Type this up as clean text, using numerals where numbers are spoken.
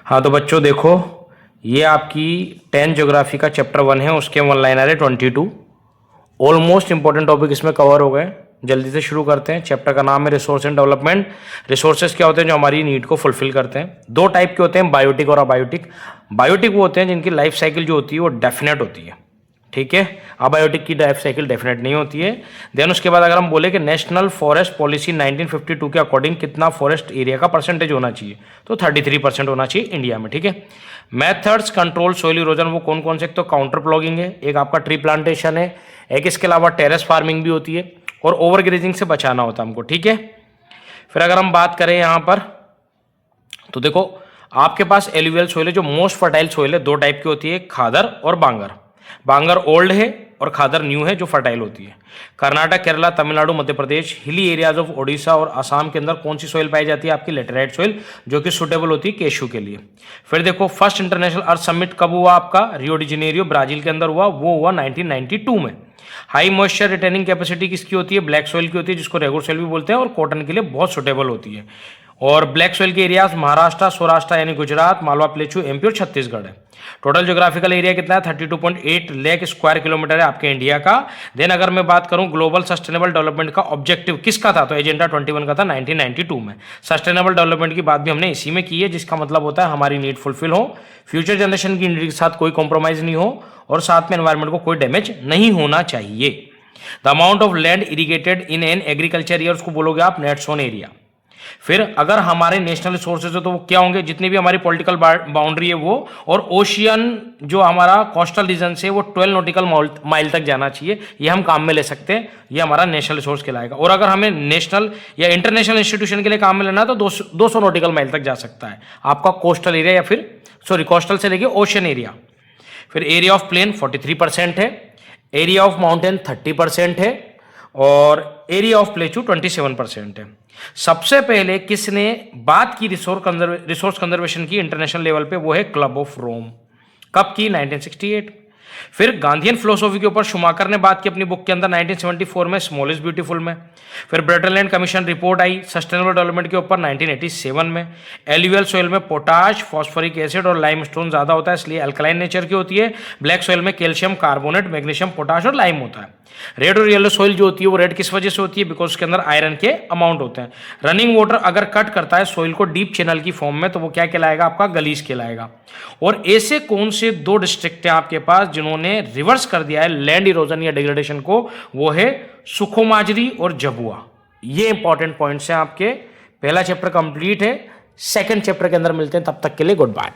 हाँ तो बच्चों देखो, ये आपकी 10 ज्योग्राफी का चैप्टर 1 है, उसके वन लाइनर है 22। ऑलमोस्ट इंपॉर्टेंट टॉपिक इसमें कवर हो गए। जल्दी से शुरू करते हैं। चैप्टर का नाम है रिसोर्स एंड डेवलपमेंट। रिसोर्सेज क्या होते हैं जो हमारी नीड को फुलफिल करते हैं। दो टाइप के होते हैं, बायोटिक और अबायोटिक। बायोटिक वो होते हैं जिनकी लाइफ साइकिल जो होती है वो डेफिनेट होती है, ठीक है। अबायोटिक की लाइफ साइकिल डेफिनेट नहीं होती है। देन उसके बाद अगर हम बोले कि नेशनल फॉरेस्ट पॉलिसी 1952 के अकॉर्डिंग कितना फॉरेस्ट एरिया का परसेंटेज होना चाहिए, तो 33% होना चाहिए इंडिया में, ठीक है। मेथड्स कंट्रोल सोइल इरोजन वो कौन कौन से, एक तो काउंटर प्लॉगिंग है, एक आपका ट्री प्लांटेशन है, एक इसके अलावा टेरेस फार्मिंग भी होती है, और ओवर ग्रेजिंग से बचाना होता है हमको, ठीक है। फिर अगर हम बात करें यहां पर तो देखो, आपके पास एलुवियल सोइल है जो मोस्ट फर्टाइल सोइल है, दो टाइप की होती है, खादर और बांगर। बांगर ओल्ड है और खादर न्यू है जो फर्टाइल होती है। Karnataka, Kerala, Tamil Nadu, Madhya Pradesh, hilly areas of Odisha और असम के अंदर कौन सी सोइल पाई जाती है, आपकी लेटेराइट सोइल, जो कि सुटेबल होती है केशू के लिए। फिर देखो, फर्स्ट इंटरनेशनल अर्थ समिट कब हुआ आपका, रियो डी जेनेरियो ब्राजील के अंदर हुआ, वो हुआ 1992 में। हाई मॉइस्चर रिटेनिंग कैपेसिटी किसकी होती है, ब्लैक सोइल की होती है, जिसको रेगुलर सोइल भी बोलते हैं, और कॉटन के लिए बहुत सुटेबल होती है। और ब्लैक सोइल के एरियाज महाराष्ट्र, सौराष्ट्र यानी गुजरात, मालवा प्लेटू, एमपी और छत्तीसगढ़ है। टोटल ज्योग्राफिकल एरिया कितना है, 32.8 लाख स्क्वायर किलोमीटर है आपके इंडिया का। देन अगर मैं बात करूं ग्लोबल सस्टेनेबल डेवलपमेंट का ऑब्जेक्टिव किसका था, तो एजेंडा 21 का था 1992 में। सस्टेनेबल डेवलपमेंट की बात भी हमने इसी में की है, जिसका मतलब होता है हमारी नीड फुलफिल हो, फ्यूचर जनरेशन की नीड के साथ कोई कॉम्प्रोमाइज नहीं हो, और साथ में एनवायरमेंट को कोई डैमेज नहीं होना चाहिए। The amount of land irrigated in an agriculture year, उसको बोलोगे आप नेट सोन एरिया। फिर अगर हमारे नेशनल रिसोर्सेज है तो वो क्या होंगे, जितनी भी हमारी पॉलिटिकल बाउंड्री है वो, और ओशियन जो हमारा कोस्टल रीजन से वो 12 नॉटिकल माइल तक जाना चाहिए, ये हम काम में ले सकते हैं, ये हमारा नेशनल रिसोर्स कहलाएगा। और अगर हमें नेशनल या इंटरनेशनल इंस्टीट्यूशन के लिए काम में लेना है तो 200 नॉटिकल माइल तक जा सकता है आपका कोस्टल एरिया, या फिर सॉरी कोस्टल से लेके ओशियन एरिया। फिर एरिया ऑफ प्लेन 43% है, एरिया ऑफ माउंटेन 30% है, और एरिया ऑफ प्लेटू 27% है। सबसे पहले किसने बात की रिसोर्स कंजर्वेशन की इंटरनेशनल लेवल पे, वो है क्लब ऑफ रोम। कब की, 1968। फिर गांधीयन फिलोसॉफी के ऊपर शुमाकर ने बात की अपनी बुक के अंदर 1974 में, स्मॉल इज ब्यूटीफुल में। फिर ब्रेटरलैंड कमीशन रिपोर्ट आई सस्टेनेबल डेवलपमेंट के ऊपर 1987 में। एलुवियल सोइल में पोटाश, फॉस्फोरिक एसिड और लाइमस्टोन ज्यादा होता है, इसलिए अल्कलाइन नेचर की होती है। ब्लैक सोइल में कैल्शियम कार्बोनेट, मैग्नीशियम, पोटाश और लाइम होता है। रेड और येलो सोइल जो होती है वो रेड किस वजह से होती है, बिकॉज उसके अंदर आयरन के अमाउंट होते हैं। रनिंग वाटर अगर कट करता है सोइल को डीप चैनल की फॉर्म में, तो वो क्या कहलाएगा, आपका गलीज कहलाएगा। और ऐसे कौन से दो डिस्ट्रिक्ट हैं आपके पास जिन्होंने रिवर्स कर दिया है लैंड इरोजन या डिग्रेडेशन को, वो है सुखोमाजरी और जबुआ। ये इंपॉर्टेंट पॉइंट्स हैं आपके। पहला चैप्टर कंप्लीट है, सेकंड चैप्टर के अंदर मिलते हैं, तब तक के लिए गुड बाय।